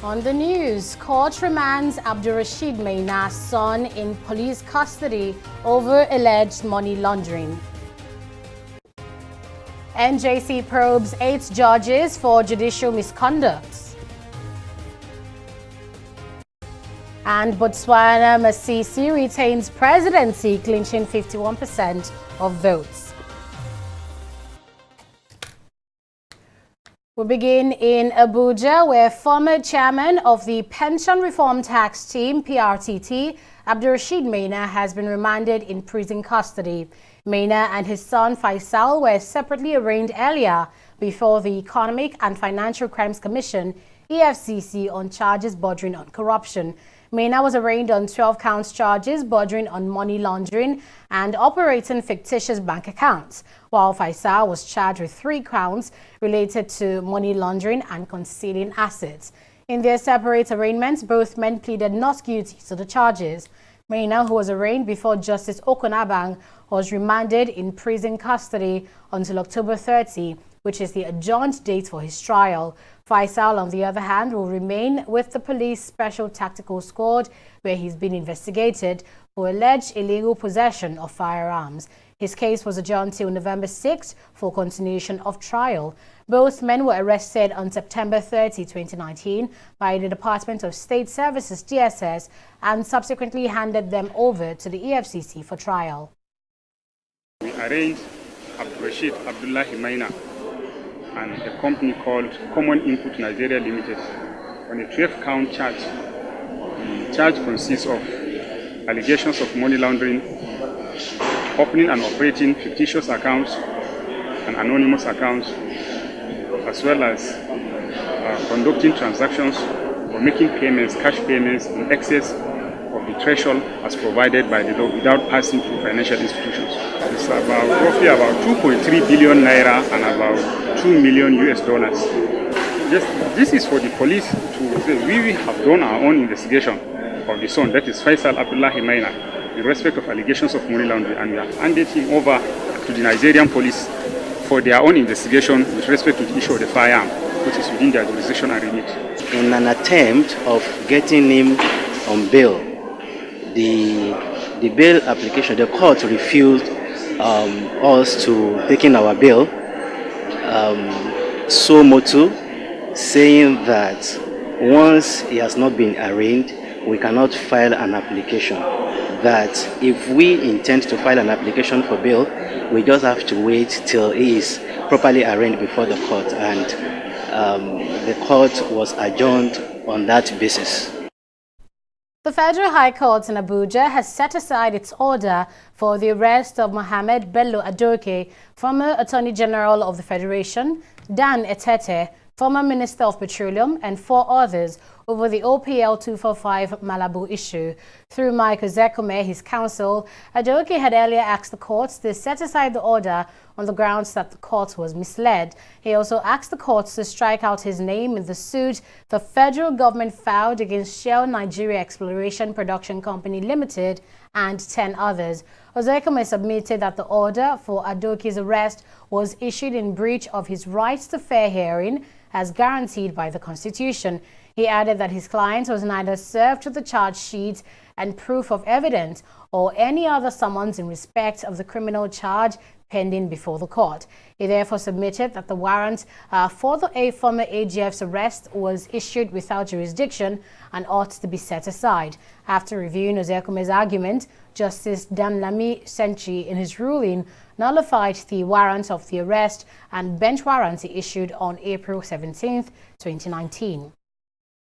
On the news, court remands AbdulRasheed Menas' son in police custody over alleged money laundering. NJC probes 8 judges for judicial misconduct. And Botswana Masisi retains presidency, clinching 51% of votes. We begin in Abuja, where former chairman of the Pension Reform Tax Team, PRTT, AbdulRasheed Menas, has been remanded in prison custody. Menas and his son Faisal were separately arraigned earlier before the Economic and Financial Crimes Commission, EFCC, on charges bordering on corruption. Menas was arraigned on 12 counts charges bordering on money laundering and operating fictitious bank accounts, while Faisal was charged with 3 counts related to money laundering and concealing assets. In their separate arraignments, both men pleaded not guilty to the charges. Menas, who was arraigned before Justice Okonabang, was remanded in prison custody until October 30, which is the adjourned date for his trial. Faisal, on the other hand, will remain with the police special tactical squad, where he's been investigated for alleged illegal possession of firearms. His case was adjourned till November 6 for continuation of trial. Both men were arrested on September 30, 2019 by the Department of State Services, DSS, and subsequently handed them over to the EFCC for trial. We arraigned AbdulRasheed Menas and a company called Common Input Nigeria Limited on a 12-count charge. The charge consists of allegations of money laundering, opening and operating fictitious accounts and anonymous accounts, as well as conducting transactions or making payments, cash payments in excess of the threshold as provided by the law without passing through financial institutions. It's roughly about 2.3 billion naira and about $2 million US. This is for the police to say we have done our own investigation of the son, that is Faisal Abdullah Menas, in respect of allegations of money laundering, and we have handed him over to the Nigerian police for their own investigation with respect to the issue of the firearm, which is within their jurisdiction and remit. In an attempt of getting him on bail, the bail application, the court refused us to taking our bail, so motu, saying that once he has not been arraigned, we cannot file an application. That if we intend to file an application for bail, we just have to wait till he is properly arraigned before the court, and the court was adjourned on that basis. The Federal High Court in Abuja has set aside its order for the arrest of Mohammed Bello, former Attorney General of the Federation, Dan Etete, former Minister of Petroleum, and 4 others over the OPL 245 Malabo issue. Through Mike Ozekome, his counsel, Adoke had earlier asked the court to set aside the order on the grounds that the court was misled. He also asked the court to strike out his name in the suit the federal government filed against Shell Nigeria Exploration Production Company Limited and 10 others. Ozekome submitted that the order for Adoke's arrest was issued in breach of his right to fair hearing as guaranteed by the Constitution. He added that his client was neither served with the charge sheet and proof of evidence or any other summons in respect of the criminal charge pending before the court. He therefore submitted that the warrant for the former AGF's arrest was issued without jurisdiction and ought to be set aside. After reviewing Ozekome's argument, Justice Danlami Senchi, in his ruling, nullified the warrant of the arrest and bench warrant he issued on April 17, 2019.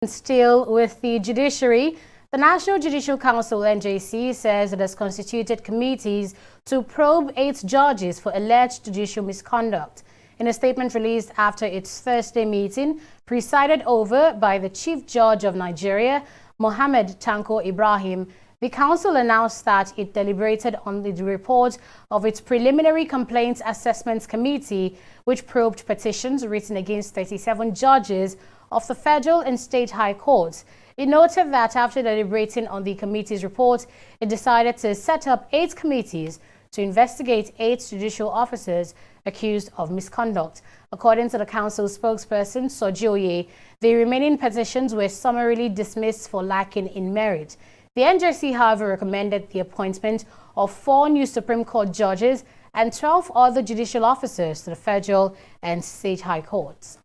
Still with the judiciary, the National Judicial Council, NJC, says it has constituted committees to probe 8 judges for alleged judicial misconduct. In a statement released after its Thursday meeting, presided over by the Chief Judge of Nigeria, Mohammed Tanko Ibrahim, the council announced that it deliberated on the report of its Preliminary Complaints Assessments Committee, which probed petitions written against 37 judges of the federal and state high courts. It noted that after deliberating on the committee's report, it decided to set up 8 committees to investigate 8 judicial officers accused of misconduct. According to the council spokesperson, Sojioye, the remaining petitions were summarily dismissed for lacking in merit. The NJC, however, recommended the appointment of 4 new Supreme Court judges and 12 other judicial officers to the federal and state high courts.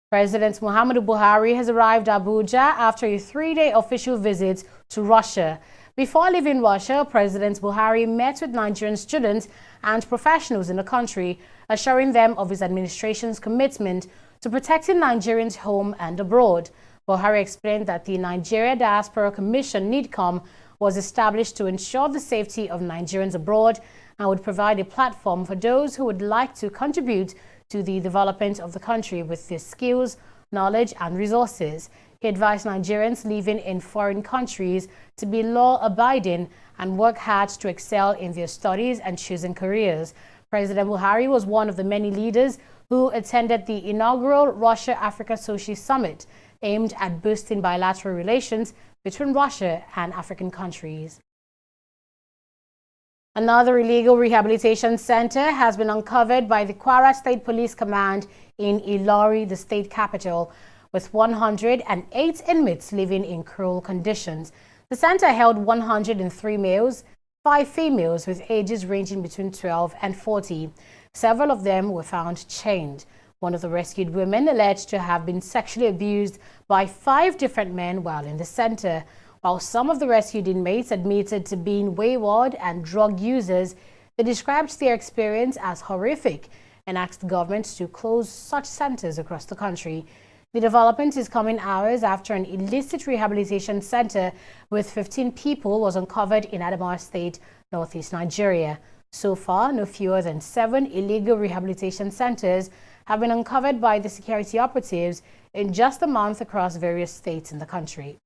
President Muhammad Buhari has arrived Abuja after a 3-day official visit to Russia. Before leaving Russia, President Buhari met with Nigerian students and professionals in the country, assuring them of his administration's commitment to protecting Nigerians home and abroad. Buhari explained that the Nigeria Diaspora Commission (NIDCOM) was established to ensure the safety of Nigerians abroad and would provide a platform for those who would like to contribute to the development of the country with their skills, knowledge, and resources. He advised Nigerians living in foreign countries to be law-abiding and work hard to excel in their studies and choosing careers. President Buhari was one of the many leaders who attended the inaugural Russia-Africa Socialist Summit, aimed at boosting bilateral relations between Russia and African countries. Another illegal rehabilitation center has been uncovered by the Kwara State Police Command in Ilori, the state capital, with 108 inmates living in cruel conditions. The center held 103 males, 5 females with ages ranging between 12 and 40. Several of them were found chained. One of the rescued women alleged to have been sexually abused by 5 different men while in the center. While some of the rescued inmates admitted to being wayward and drug users, they described their experience as horrific and asked governments to close such centers across the country. The development is coming hours after an illicit rehabilitation center with 15 people was uncovered in Adamawa State, northeast Nigeria. So far, no fewer than 7 illegal rehabilitation centers have been uncovered by the security operatives in just a month across various states in the country.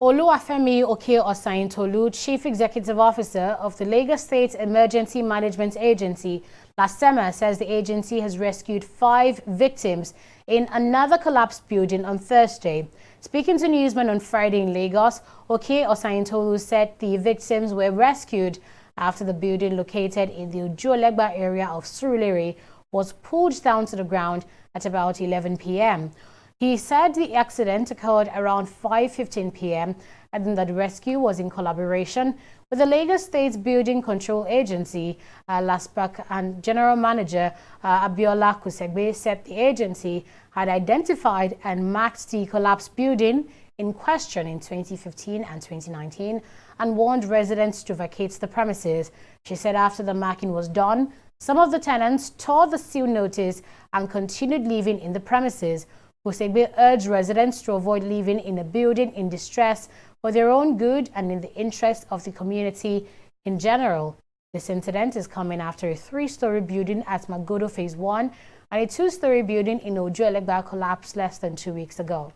Oluwafemi Oke-Osayintolu, Chief Executive Officer of the Lagos State Emergency Management Agency, LASEMA, says the agency has rescued 5 victims in another collapsed building on Thursday. Speaking to newsmen on Friday in Lagos, Oke-Osayintolu said the victims were rescued after the building located in the Ojuelegba area of Surulere was pulled down to the ground at about 11 p.m. He said the accident occurred around 5:15 p.m. and that the rescue was in collaboration with the Lagos State Building Control Agency. LASPAC and General Manager Abiola Kusegbe said the agency had identified and marked the collapsed building in question in 2015 and 2019 and warned residents to vacate the premises. She said after the marking was done, some of the tenants tore the seal notice and continued living in the premises. Kusegbe urged residents to avoid living in a building in distress for their own good and in the interest of the community in general. This incident is coming after a 3-story building at Magodo Phase 1 and a 2-story building in Ojuelegba collapsed less than 2 weeks ago.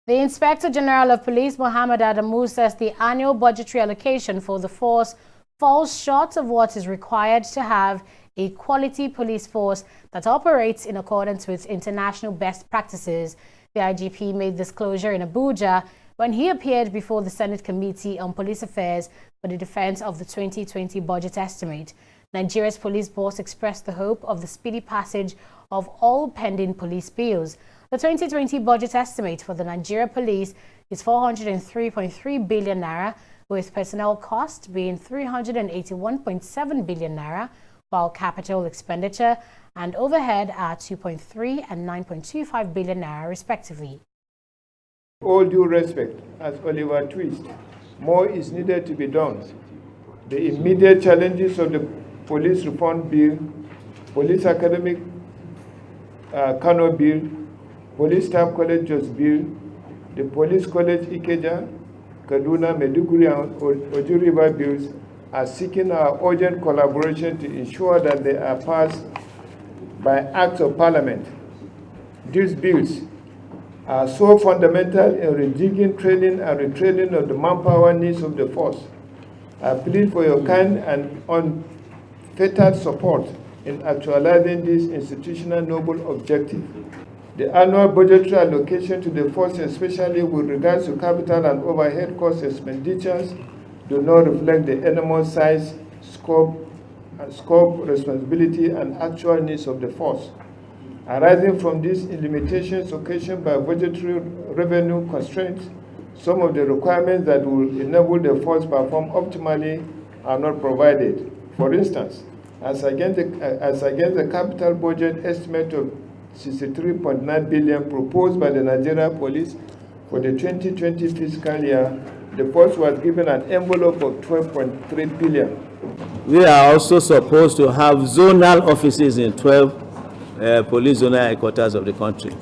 The Inspector General of Police, Mohammed Adamu, says the annual budgetary allocation for the force falls short of what is required to have a quality police force that operates in accordance with international best practices. The IGP made this disclosure in Abuja when he appeared before the Senate Committee on Police Affairs for the defense of the 2020 budget estimate. Nigeria's police boss expressed the hope of the speedy passage of all pending police bills. The 2020 budget estimate for the Nigeria Police is 403.3 billion naira, with personnel costs being 381.7 billion naira, while capital expenditure and overhead are 2.3 and 9.25 billion naira respectively. All due respect, as Oliver Twist, more is needed to be done. The immediate challenges of the police reform bill, police academic Kano bill, police staff college Jos bill, the police college Ikeja, Kaduna, Maiduguri and Oju River bills are seeking our urgent collaboration to ensure that they are passed by acts of parliament. These bills are so fundamental in rejigging training and retraining of the manpower needs of the force. I plead for your kind and unfettered support in actualizing this institutional noble objective. The annual budgetary allocation to the force, especially with regards to capital and overhead cost expenditures, do not reflect the enormous size, scope, responsibility, and actual needs of the force. Arising from these limitations occasioned by budgetary revenue constraints, some of the requirements that will enable the force to perform optimally are not provided. For instance, as against the capital budget estimate of 63.9 billion proposed by the Nigeria Police for the 2020 fiscal year, the force was given an envelope of 12.3 billion. We are also supposed to have zonal offices in 12 police zonal headquarters of the country.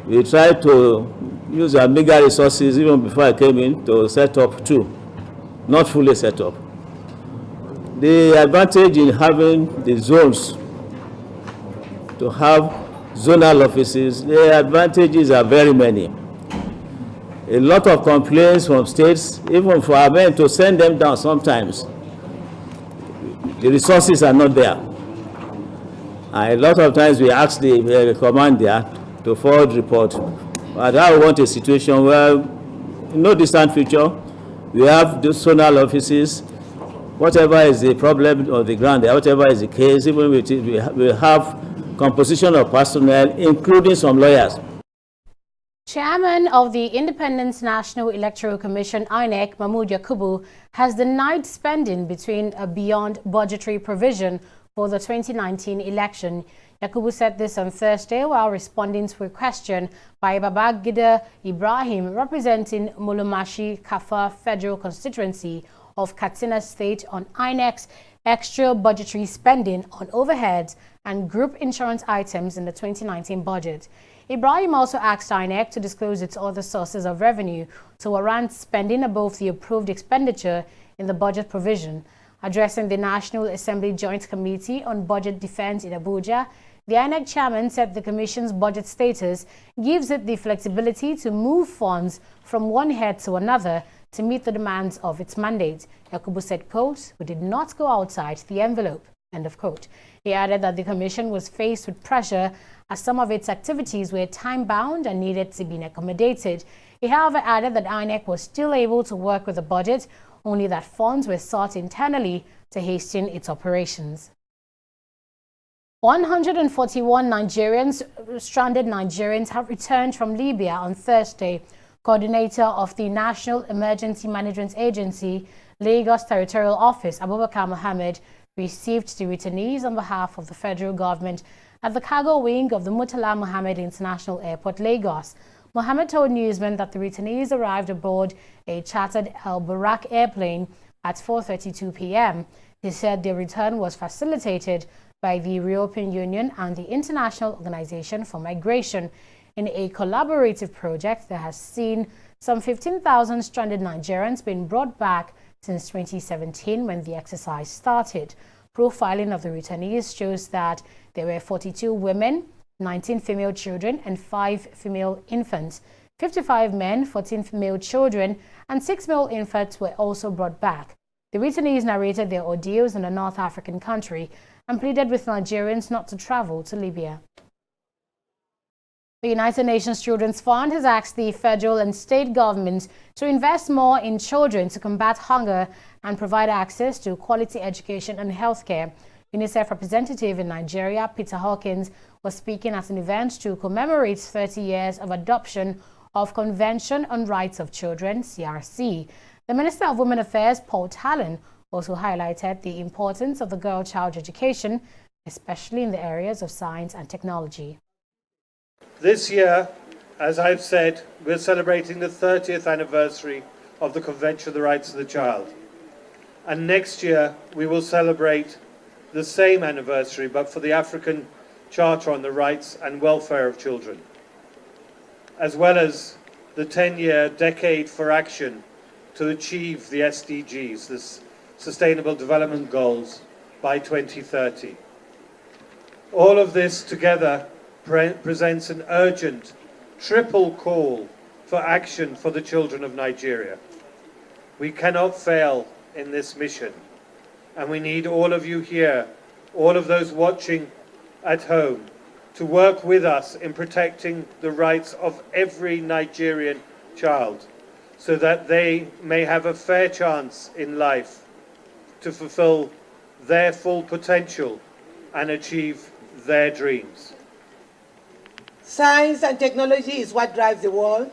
We tried to use our meager resources even before I came in to set up 2, not fully set up. The advantage in having the zones, to have zonal offices, the advantages are very many. A lot of complaints from states, even for our men to send them down sometimes. The resources are not there. And a lot of times we ask the command there to forward report. But I want a situation where, in no distant future, we have those zonal offices. Whatever is the problem on the ground, whatever is the case, even we have composition of personnel, including some lawyers. Chairman of the Independent National Electoral Commission, INEC, Mahmood Yakubu, has denied spending between a beyond budgetary provision for the 2019 election. Yakubu said this on Thursday while responding to a question by Babagida Ibrahim, representing Mulumashi Kaffa Federal Constituency of Katsina State, on INEC's extra budgetary spending on overheads and group insurance items in the 2019 budget. Ibrahim also asked INEC to disclose its other sources of revenue to warrant spending above the approved expenditure in the budget provision. Addressing the National Assembly Joint Committee on Budget Defense in Abuja, the INEC chairman said the Commission's budget status gives it the flexibility to move funds from one head to another to meet the demands of its mandate. Yakubu said, quote, "We did not go outside the envelope," end of quote. He added that the Commission was faced with pressure as some of its activities were time-bound and needed to be accommodated. He, however, added that INEC was still able to work with the budget, only that funds were sought internally to hasten its operations. 141 stranded Nigerians have returned from Libya on Thursday. Coordinator of the National Emergency Management Agency, Lagos Territorial Office, Abubakar Mohammed, received the returnees on behalf of the federal government at the cargo wing of the Murtala Mohammed International Airport, Lagos. Mohammed told newsmen that the returnees arrived aboard a chartered El Barak airplane at 4:32 p.m. He said their return was facilitated by the European Union and the International Organization for Migration in a collaborative project that has seen some 15,000 stranded Nigerians being brought back since 2017 when the exercise started. Profiling of the returnees shows that there were 42 women, 19 female children, and 5 female infants. 55 men, 14 female children, and 6 male infants were also brought back. The returnees narrated their ordeals in a North African country and pleaded with Nigerians not to travel to Libya. The United Nations Children's Fund has asked the federal and state governments to invest more in children to combat hunger and provide access to quality education and healthcare. UNICEF representative in Nigeria, Peter Hawkins, was speaking at an event to commemorate 30 years of adoption of Convention on Rights of Children, CRC. The Minister of Women Affairs, Paul Talon, also highlighted the importance of the girl-child education, especially in the areas of science and technology. This year, as I've said, we're celebrating the 30th anniversary of the Convention on the Rights of the Child. And next year, we will celebrate the same anniversary, but for the African Charter on the Rights and Welfare of Children, as well as the 10-year Decade for Action to achieve the SDGs, the Sustainable Development Goals, by 2030. All of this together presents an urgent triple call for action for the children of Nigeria. We cannot fail in this mission, and we need all of you here, all of those watching at home, to work with us in protecting the rights of every Nigerian child so that they may have a fair chance in life to fulfill their full potential and achieve their dreams. Science and technology is what drives the world,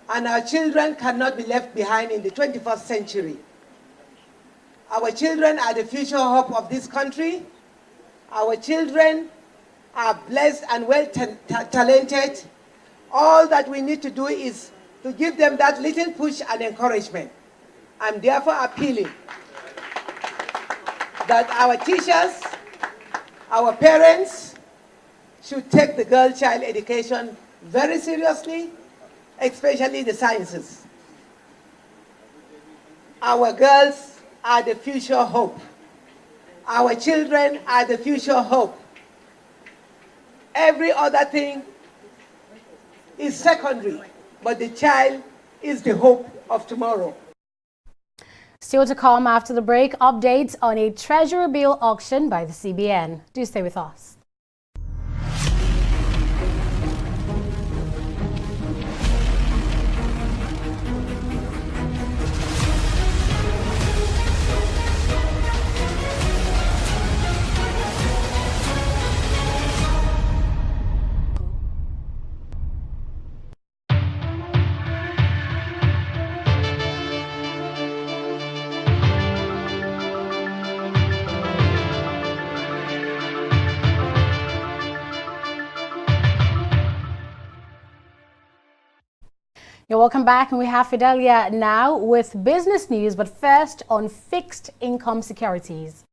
and our children cannot be left behind in the 21st century. Our children are the future hope of this country. Our children are blessed and well talented. All that we need to do is to give them that little push and encouragement. I'm therefore appealing that our teachers, our parents should take the girl child education very seriously, especially the sciences. Our girls are the future hope. Our children are the future hope. Every other thing is secondary, but the child is the hope of tomorrow. Still to come after the break, updates on a treasury bill auction by the CBN. Do stay with us. You're welcome back, and we have Fidelia now with business news, but first on fixed income securities.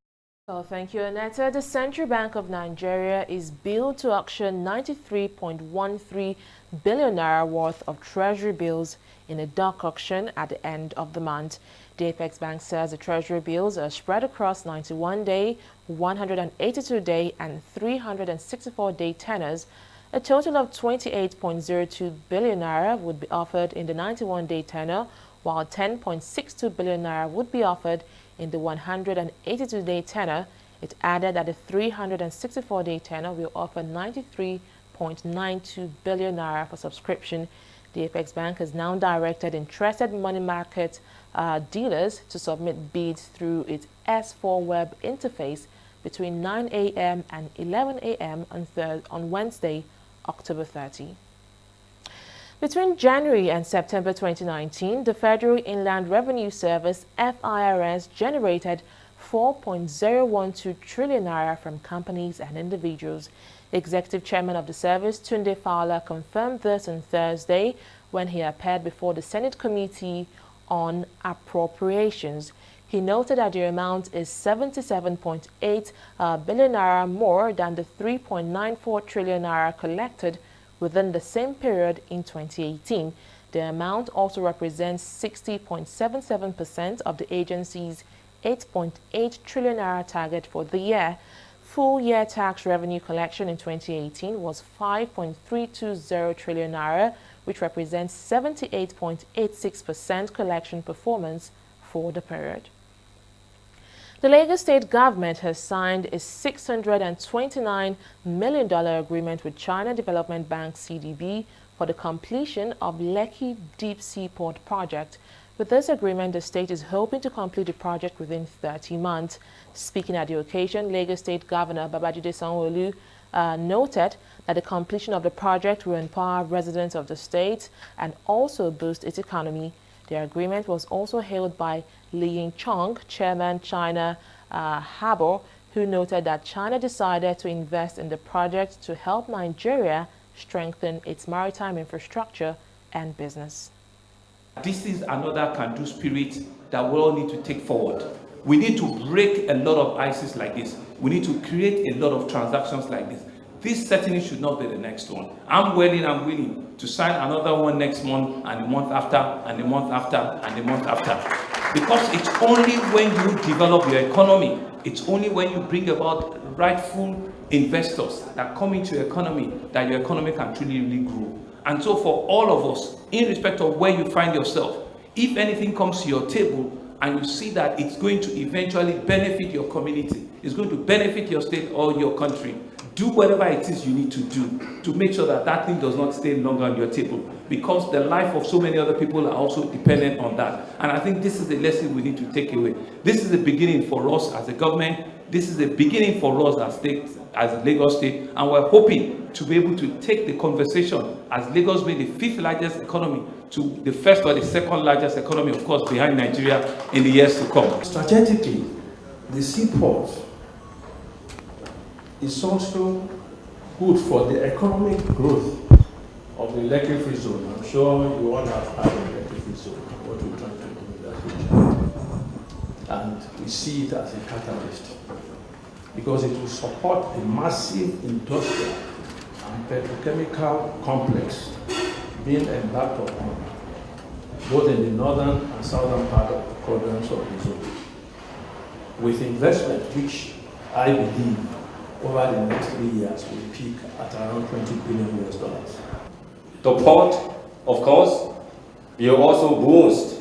Well, thank you, Annetta. The Central Bank of Nigeria is billed to auction 93.13 billion naira worth of treasury bills in a dark auction at the end of the month. The Apex Bank says the treasury bills are spread across 91-day, 182-day, and 364-day tenors. A total of 28.02 billion naira would be offered in the 91-day tenor, while 10.62 billion naira would be offered in the 182-day tenor. It added that the 364-day tenor will offer 93.92 billion naira for subscription. The Apex Bank has now directed interested money market dealers to submit bids through its S4 web interface between 9 a.m. and 11 a.m. on Wednesday, October 30. Between January and September 2019, the Federal Inland Revenue Service (FIRS) generated 4.012 trillion naira from companies and individuals. Executive Chairman of the service, Tunde Fowler, confirmed this on Thursday when he appeared before the Senate Committee on Appropriations. He noted that the amount is 77.8 billion naira more than the 3.94 trillion naira collected within the same period in 2018. The amount also represents 60.77% of the agency's 8.8 trillion naira target for the year. Full-year tax revenue collection in 2018 was 5.320 trillion naira, which represents 78.86% collection performance for the period. The Lagos State government has signed a $629 million agreement with China Development Bank (CDB) for the completion of Lekki Deep Sea Port project. With this agreement, the state is hoping to complete the project within 30 months. Speaking at the occasion, Lagos State Governor Babajide Sanwo-Olu noted that the completion of the project will empower residents of the state and also boost its economy. The agreement was also hailed by Li Yingchong, Chairman China Harbour, who noted that China decided to invest in the project to help Nigeria strengthen its maritime infrastructure and business. This is another can-do spirit that we all need to take forward. We need to break a lot of ices like this. We need to create a lot of transactions like this. This certainly should not be the next one. I'm willing to sign another one next month, and the month after, and the month after, and the month after. Because it's only when you develop your economy, it's only when you bring about rightful investors that come into your economy that your economy can truly really grow. And so for all of us, in respect of where you find yourself, if anything comes to your table and you see that it's going to eventually benefit your community, it's going to benefit your state or your country, Do whatever it is you need to do to make sure that that thing does not stay longer on your table, because the life of so many other people are also dependent on that. And I think this is the lesson we need to take away. This is the beginning for us as a government. This is the beginning for us as state, as Lagos State, and we're hoping to be able to take the conversation as Lagos being the 5th largest economy to the 1st or the 2nd largest economy, of course, behind Nigeria in the years to come. Strategically, the seaport is also good for the economic growth of the Lekki Free Zone. I'm sure you all have heard of the Lekki Free Zone, what we're trying to do in that region. And we see it as a catalyst because it will support a massive industrial and petrochemical complex being embarked upon both in the northern and southern part of the quadrants of the zone, with investment which I believe over the next 3 years will peak at around $20 billion. The port, of course, will also boost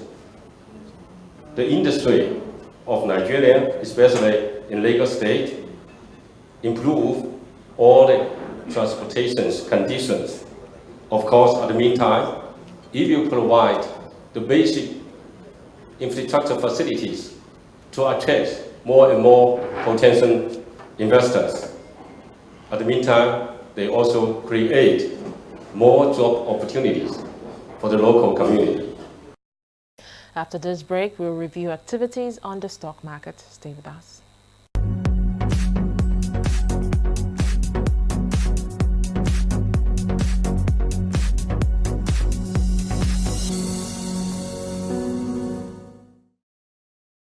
the industry of Nigeria, especially in Lagos State, improve all the transportation conditions. Of course, at the meantime, if you provide the basic infrastructure facilities to attract more and more potential investors, at the meantime, they also create more job opportunities for the local community. After this break, we'll review activities on the stock market. Stay with us.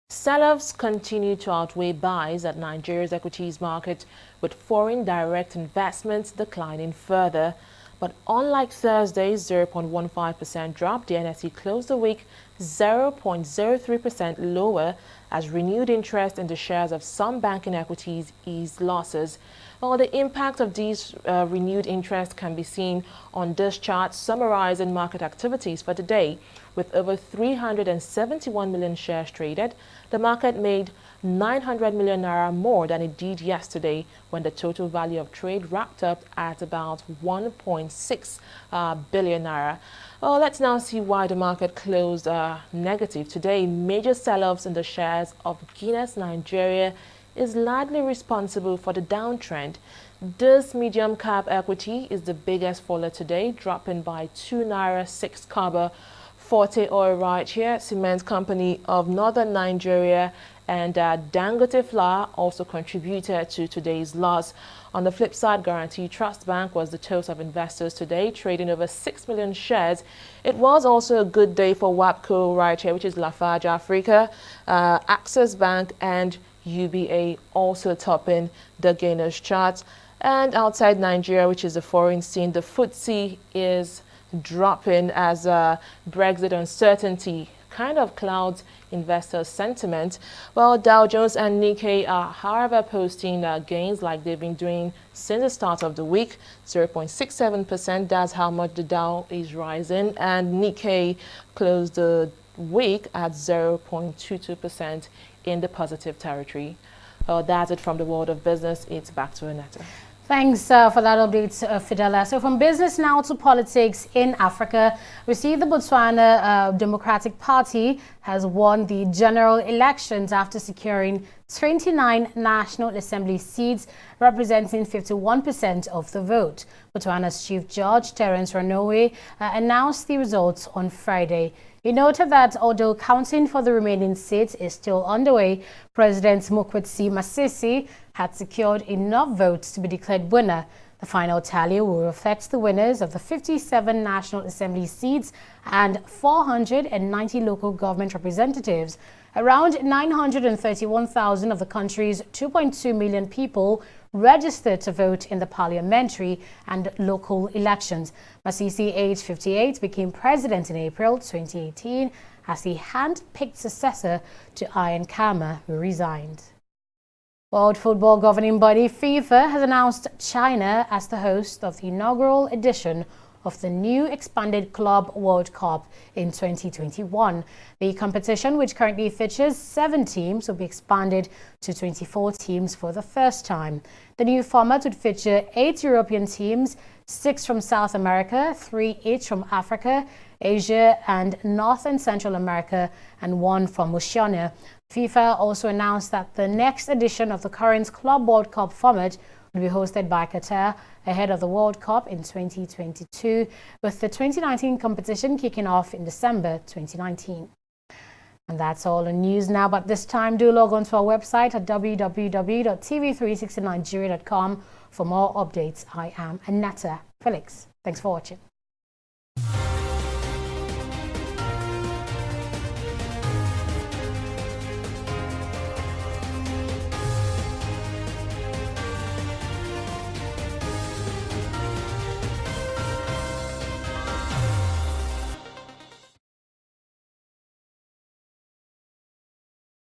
Sell-offs continue to outweigh buys at Nigeria's equities market, with foreign direct investments declining further. But unlike Thursday's 0.15% drop, the NSE closed the week 0.03% lower as renewed interest in the shares of some banking equities eased losses. Well, the impact of these renewed interest can be seen on this chart summarizing market activities for the day. With over 371 million shares traded, the market made 900 million naira more than it did yesterday, when the total value of trade wrapped up at about 1.6 billion naira. Well, let's now see why the market closed negative today. Major sell-offs in the shares of Guinness Nigeria is largely responsible for the downtrend. This medium cap equity is the biggest faller today, dropping by 2 naira 6 kobo. Forte Oil right here, cement company of northern Nigeria, and Dangote Flour also contributed to today's loss. On the flip side, Guarantee Trust Bank was the toast of investors today, trading over 6 million shares. It was also a good day for WAPCO right here, which is Lafarge Africa, Access Bank and UBA also topping the gainers chart. And outside Nigeria, which is the foreign scene, the FTSE is dropping as Brexit uncertainty kind of clouds investor sentiment. Well, Dow Jones and Nikkei are, however, posting gains like they've been doing since the start of the week. 0.67%, that's how much the Dow is rising, and Nikkei closed the week at 0.22% in the positive territory. Well, that's it from the world of business. It's back to Annetta. Thanks for that update, Fidela. So from business now to politics in Africa, we see the Botswana Democratic Party has won the general elections after securing 29 National Assembly seats, representing 51% of the vote. Botswana's Chief Judge, Terence Ranowe, announced the results on Friday. He noted that although counting for the remaining seats is still underway, President Mokwetsi Masisi had secured enough votes to be declared winner. The final tally will reflect the winners of the 57 National Assembly seats and 490 local government representatives. Around 931,000 of the country's 2.2 million people registered to vote in the parliamentary and local elections. Masisi, aged 58, became president in April 2018 as the hand-picked successor to Ian Khama, who resigned. World Football Governing Body FIFA has announced China as the host of the inaugural edition of the new expanded Club World Cup in 2021. The competition, which currently features 7 teams, will be expanded to 24 teams for the first time. The new format would feature 8 European teams, 6 from South America, 3 each from Africa, Asia and North and Central America, and 1 from Oceania. FIFA also announced that the next edition of the current Club World Cup format will be hosted by Qatar ahead of the World Cup in 2022, with the 2019 competition kicking off in December 2019. And that's all on news now, but this time do log on to our website at www.tv360nigeria.com for more updates. I am Anata Felix. Thanks for watching.